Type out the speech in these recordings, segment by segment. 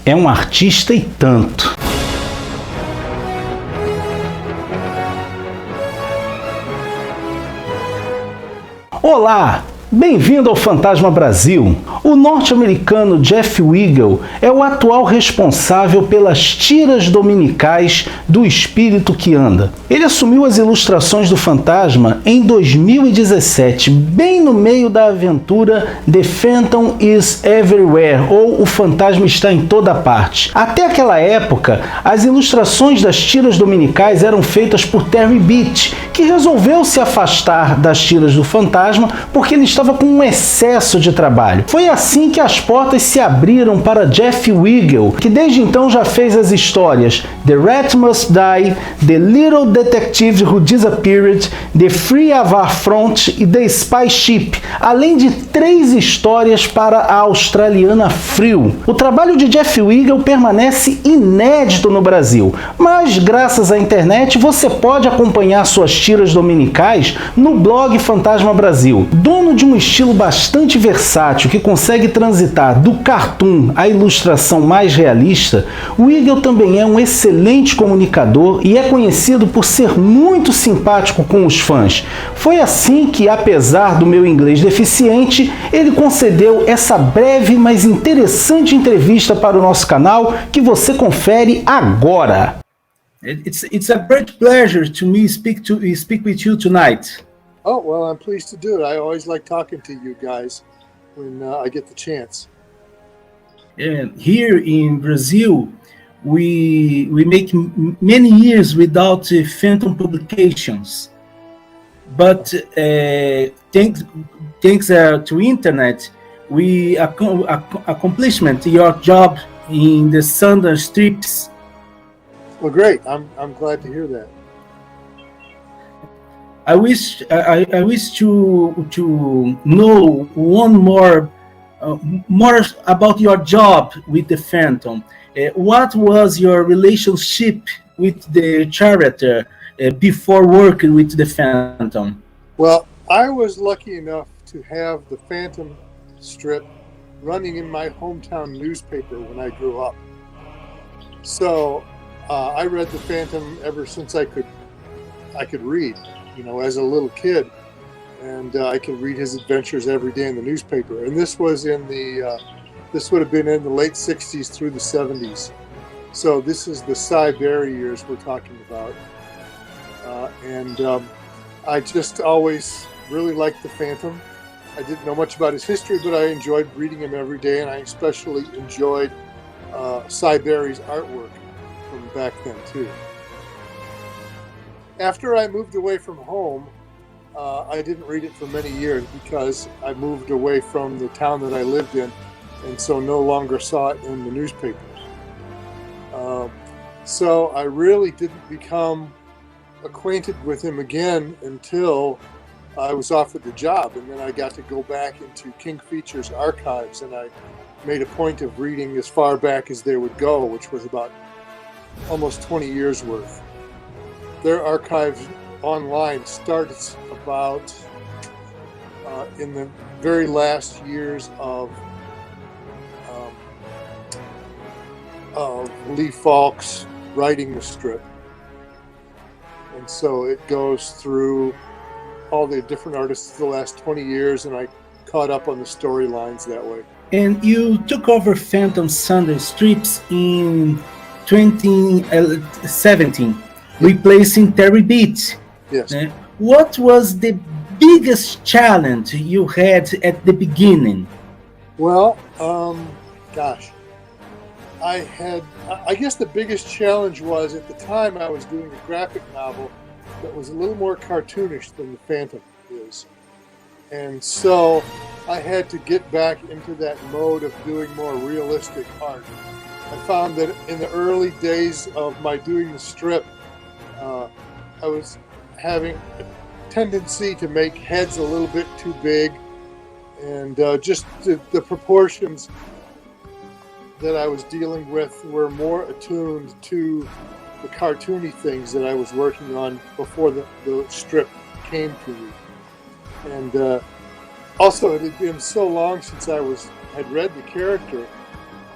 é um artista e tanto. Olá! Bem-vindo ao Fantasma Brasil. O norte-americano Jeff Weigel é o atual responsável pelas tiras dominicais do Espírito que Anda. Ele assumiu as ilustrações do Fantasma em 2017, bem no meio da aventura The Phantom is Everywhere, ou O Fantasma está em toda parte. Até aquela época, as ilustrações das tiras dominicais eram feitas por Terry Beach, que resolveu se afastar das tiras do Fantasma porque ele estava com um excesso de trabalho. Foi assim que as portas se abriram para Jeff Weigel, que desde então já fez as histórias The Rat Must Die, The Little Detective Who Disappeared, The Free Avar Front e The Spy Ship, além de 3 histórias para a australiana Frio. O trabalho de Jeff Weigel permanece inédito no Brasil, mas graças à internet você pode acompanhar suas tiras dominicais no blog Fantasma Brasil. Dono de um estilo bastante versátil que consegue transitar do cartoon à ilustração mais realista, Weigel também é um excelente comunicador e é conhecido por ser muito simpático com os fãs. Foi assim que, apesar do meu inglês deficiente, ele concedeu essa breve, mas interessante entrevista para o nosso canal que você confere agora. It's a great pleasure to me speak with you tonight. Oh, well, I'm pleased to do it. I always like talking to you guys when I get the chance. And here in Brazil, we make many years without Phantom publications. But thanks to internet, we accomplishment your job in the Sunday strips. Well, great. I'm glad to hear that. I wish to know one more about your job with the Phantom. What was your relationship with the character before working with the Phantom? Well, I was lucky enough to have the Phantom strip running in my hometown newspaper when I grew up. So I read the Phantom ever since I could read. You know, as a little kid, and I could read his adventures every day in the newspaper. And this was in this would have been in the late 60s through the 70s. So this is the Cy Berry years we're talking about. I just always really liked the Phantom. I didn't know much about his history, but I enjoyed reading him every day, and I especially enjoyed Cy Berry's artwork from back then too. After I moved away from home, I didn't read it for many years because I moved away from the town that I lived in, and so no longer saw it in the newspapers. So I really didn't become acquainted with him again until I was offered the job, and then I got to go back into King Features archives, and I made a point of reading as far back as they would go, which was about almost 20 years worth. Their archive online starts about in the very last years of Lee Falk's writing the strip. And so it goes through all the different artists of the last 20 years, and I caught up on the storylines that way. And you took over Phantom Sunday strips in 2017. Replacing Terry Beach. Yes. What was the biggest challenge you had at the beginning? Well, gosh, I guess the biggest challenge was at the time I was doing a graphic novel that was a little more cartoonish than the Phantom is. And so I had to get back into that mode of doing more realistic art. I found that in the early days of my doing the strip, I was having a tendency to make heads a little bit too big, and just the proportions that I was dealing with were more attuned to the cartoony things that I was working on before the strip came to me. And also, it had been so long since I had read the character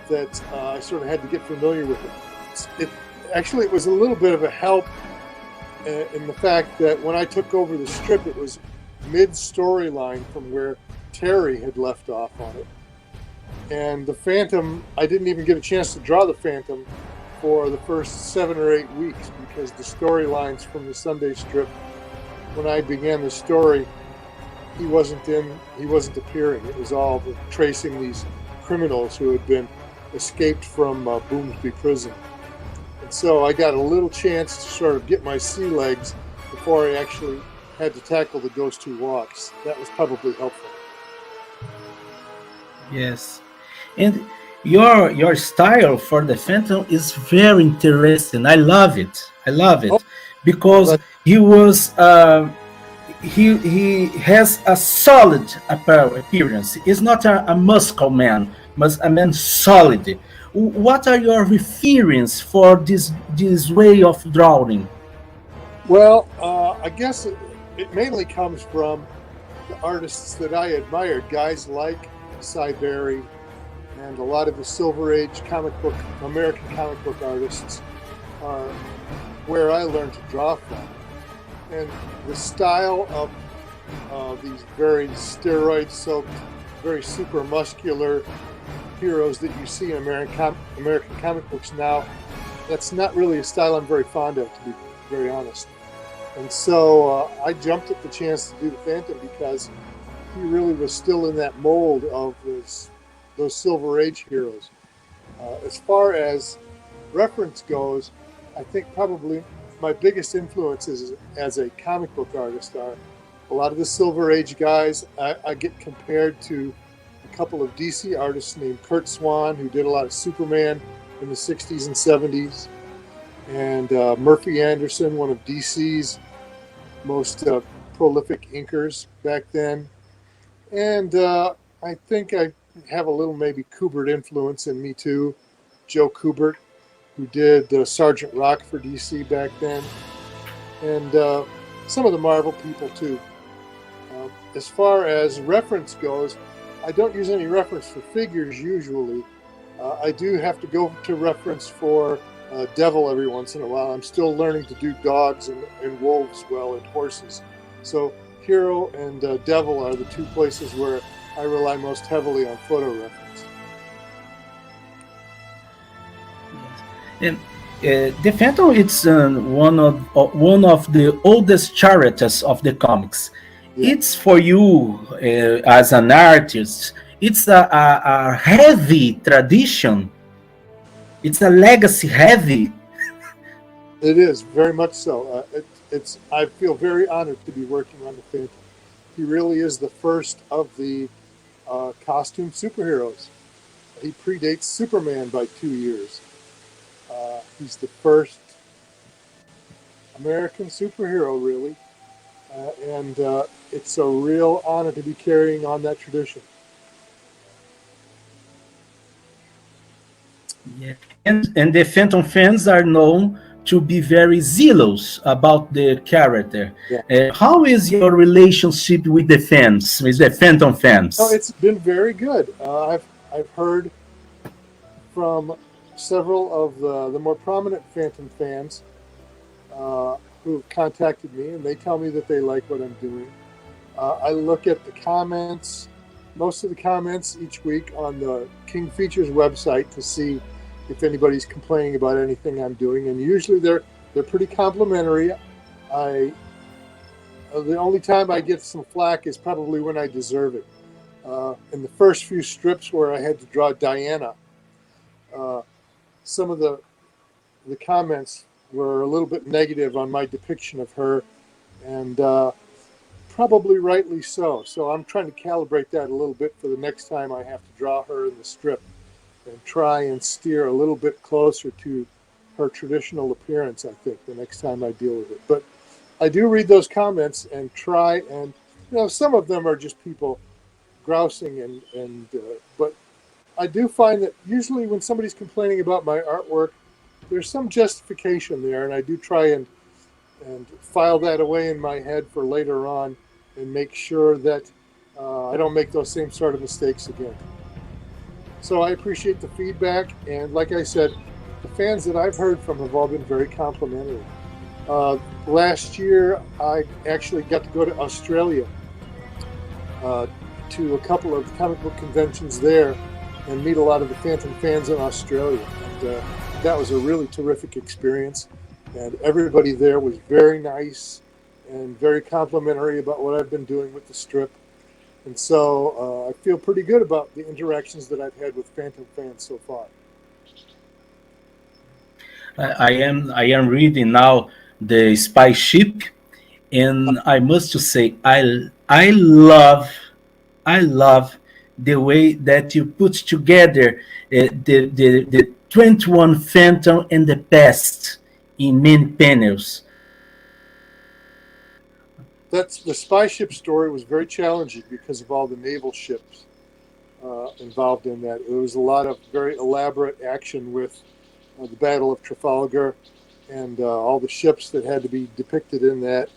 that I sort of had to get familiar with it. It was a little bit of a help in the fact that when I took over the strip, it was mid-storyline from where Terry had left off on it. And the Phantom, I didn't even get a chance to draw the Phantom for the first 7 or 8 weeks because the storylines from the Sunday strip, when I began the story, he wasn't appearing. It was all tracing these criminals who had been escaped from Boomsby prison. And so I got a little chance to sort of get my sea legs before I actually had to tackle the Ghost Who Walks. That was probably helpful. Yes. And your style for the Phantom is very interesting. I love it. Oh, Because he was he has a solid appearance. He's not a muscle man, but a man solid. What are your references for this way of drawing? well, I guess it mainly comes from the artists that I admired, guys like Cy Berry and a lot of the Silver Age American comic book artists are where I learned to draw from. And the style of these very steroid-soaked, very super muscular heroes that you see in American comic books now, that's not really a style I'm very fond of, to be very honest. And so I jumped at the chance to do the Phantom because he really was still in that mold of those Silver Age heroes. As far as reference goes, I think probably my biggest influences as a comic book artist are a lot of the Silver Age guys. I get compared to a couple of DC artists named Kurt Swan, who did a lot of Superman in the 60s and 70s, and Murphy Anderson, one of DC's most prolific inkers back then. And I think I have a little maybe Kubert influence in me too. Joe Kubert, who did Sergeant Rock for DC back then, and some of the Marvel people too. As far as reference goes, I don't use any reference for figures usually. I do have to go to reference for Devil every once in a while. I'm still learning to do dogs and wolves well, and horses. So Hero and Devil are the two places where I rely most heavily on photo reference. And the Phantom, it's one of the oldest characters of the comics. Yeah. It's for you as an artist. It's a heavy tradition. It's a legacy heavy. It is very much so. I feel very honored to be working on the Phantom. He really is the first of the costume superheroes. He predates Superman by 2 years. He's the first American superhero, really, and it's a real honor to be carrying on that tradition. Yeah. And the Phantom fans are known to be very zealous about the character. Yeah. How is your relationship with the fans, with the Phantom fans? Oh, it's been very good. I've heard from several of the more prominent Phantom fans who contacted me, and they tell me that they like what I'm doing. I look at the comments, most of the comments each week on the King Features website to see if anybody's complaining about anything I'm doing, and usually they're pretty complimentary. The only time I get some flack is probably when I deserve it. In the first few strips where I had to draw Diana, some of the comments were a little bit negative on my depiction of her, and probably rightly so. So I'm trying to calibrate that a little bit for the next time I have to draw her in the strip, and try and steer a little bit closer to her traditional appearance, I think, the next time I deal with it. But I do read those comments and try, and some of them are just people grousing, but I do find that usually when somebody's complaining about my artwork, there's some justification there, and I do try and file that away in my head for later on and make sure that I don't make those same sort of mistakes again. So I appreciate the feedback, and like I said, the fans that I've heard from have all been very complimentary. Last year, I actually got to go to Australia to a couple of comic book conventions there and meet a lot of the Phantom fans in Australia. And that was a really terrific experience. And everybody there was very nice and very complimentary about what I've been doing with the strip. And so I feel pretty good about the interactions that I've had with Phantom fans so far. I am reading now the Spy Ship, and I must say I love the way that you put together the 21 Phantom and the past in many panels. That's the spy ship story was very challenging because of all the naval ships involved in that. There was a lot of very elaborate action with the Battle of Trafalgar and all the ships that had to be depicted in that,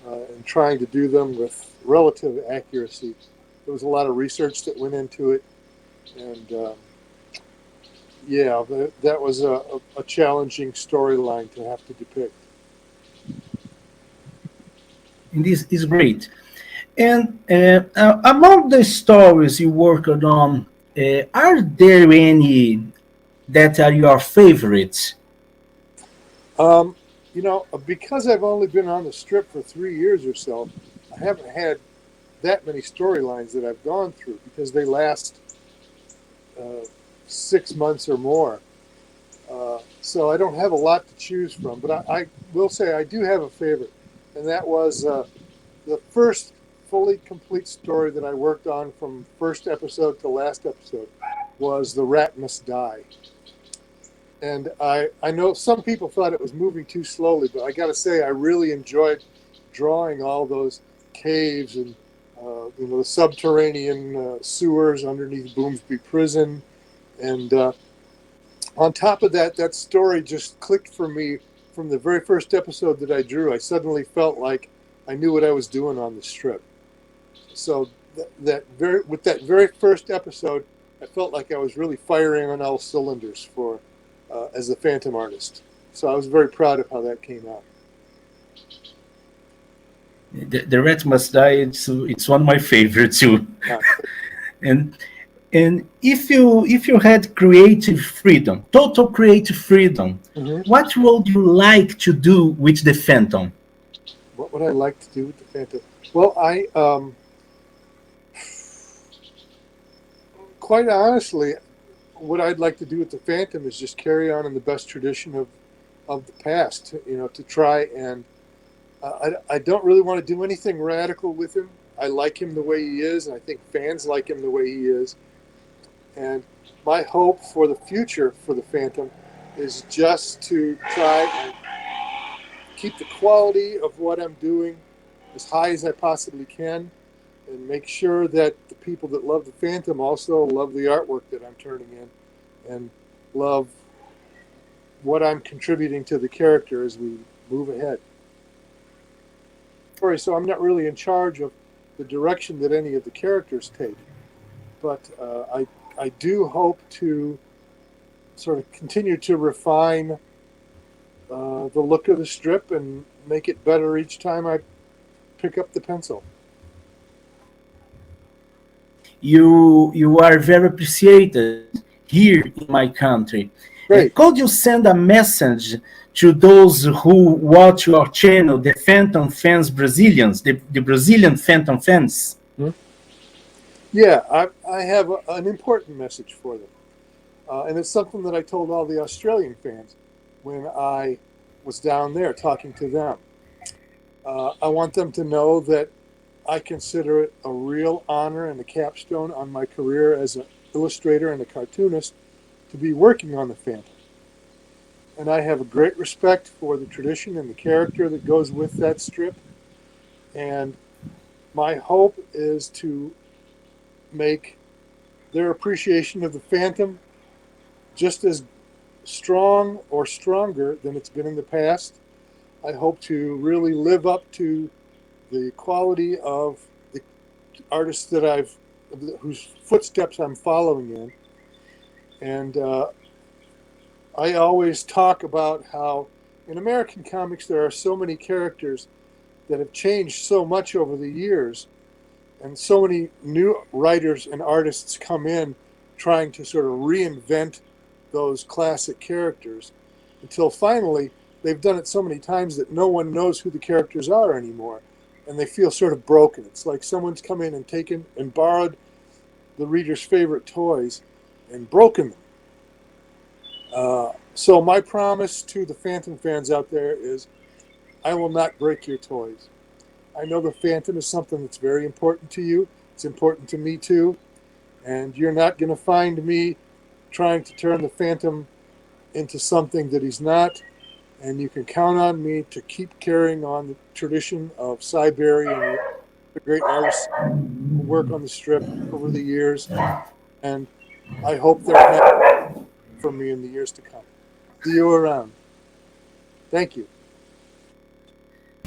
and trying to do them with relative accuracy. There was a lot of research that went into it, and yeah, that was a challenging storyline to have to depict. And this is great. And among the stories you worked on, are there any that are your favorites? You know, because I've only been on the strip for 3 years or so, I haven't had that many storylines that I've gone through because they last 6 months or more. So I don't have a lot to choose from, but I will say I do have a favorite, and that was the first fully complete story that I worked on from first episode to last episode was The Rat Must Die. And I know some people thought it was moving too slowly, but I got to say I really enjoyed drawing all those caves and the subterranean sewers underneath Boomsby Prison. And on top of that, that story just clicked for me from the very first episode that I drew. I suddenly felt like I knew what I was doing on the strip. So with that very first episode, I felt like I was really firing on all cylinders for as a Phantom artist. So I was very proud of how that came out. The Rat Must Die. It's one of my favorites too. and if you had creative freedom, total creative freedom, what would you like to do with the Phantom? What would I like to do with the Phantom? Well, quite honestly, what I'd like to do with the Phantom is just carry on in the best tradition of the past. To try and I don't really want to do anything radical with him. I like him the way he is, and I think fans like him the way he is. And my hope for the future for the Phantom is just to try and keep the quality of what I'm doing as high as I possibly can, and make sure that the people that love the Phantom also love the artwork that I'm turning in and love what I'm contributing to the character as we move ahead. So I'm not really in charge of the direction that any of the characters take, but I do hope to sort of continue to refine the look of the strip and make it better each time I pick up the pencil. You are very appreciated here in my country. Could you send a message to those who watch your channel, the Phantom fans Brazilians, the Brazilian Phantom fans? Yeah, I have an important message for them. And it's something that I told all the Australian fans when I was down there talking to them. I want them to know that I consider it a real honor and a capstone on my career as an illustrator and a cartoonist to be working on the Phantom. And I have a great respect for the tradition and the character that goes with that strip. And my hope is to make their appreciation of the Phantom just as strong or stronger than it's been in the past. I hope to really live up to the quality of the artists that whose footsteps I'm following in, And I always talk about how in American comics there are so many characters that have changed so much over the years, and so many new writers and artists come in trying to sort of reinvent those classic characters, until finally they've done it so many times that no one knows who the characters are anymore, and they feel sort of broken. It's like someone's come in and taken and borrowed the reader's favorite toys and broken them. So my promise to the Phantom fans out there is I will not break your toys. I know the Phantom is something that's very important to you. It's important to me too. And you're not going to find me trying to turn the Phantom into something that he's not. And you can count on me to keep carrying on the tradition of Cy Berry and the great artists who work on the strip over the years. And I hope they're happy for me in the years to come. See you around. Thank you.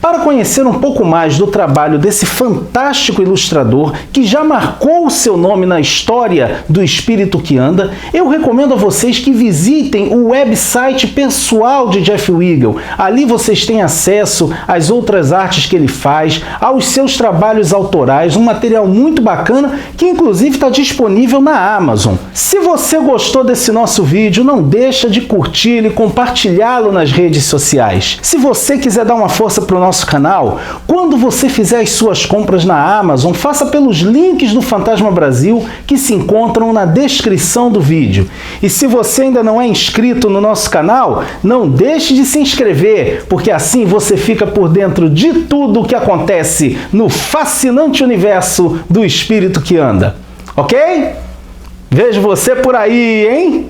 Para conhecer um pouco mais do trabalho desse fantástico ilustrador que já marcou o seu nome na história do espírito que anda, eu recomendo a vocês que visitem o website pessoal de Jeff Weigel. Ali vocês têm acesso às outras artes que ele faz, aos seus trabalhos autorais, um material muito bacana que inclusive está disponível na Amazon. Se você gostou desse nosso vídeo, não deixa de curti-lo e compartilhá-lo nas redes sociais. Se você quiser dar uma força para o nosso canal, quando você fizer as suas compras na Amazon, faça pelos links do Fantasma Brasil que se encontram na descrição do vídeo. E se você ainda não é inscrito no nosso canal, não deixe de se inscrever, porque assim você fica por dentro de tudo o que acontece no fascinante universo do espírito que anda. Ok? Vejo você por aí, hein?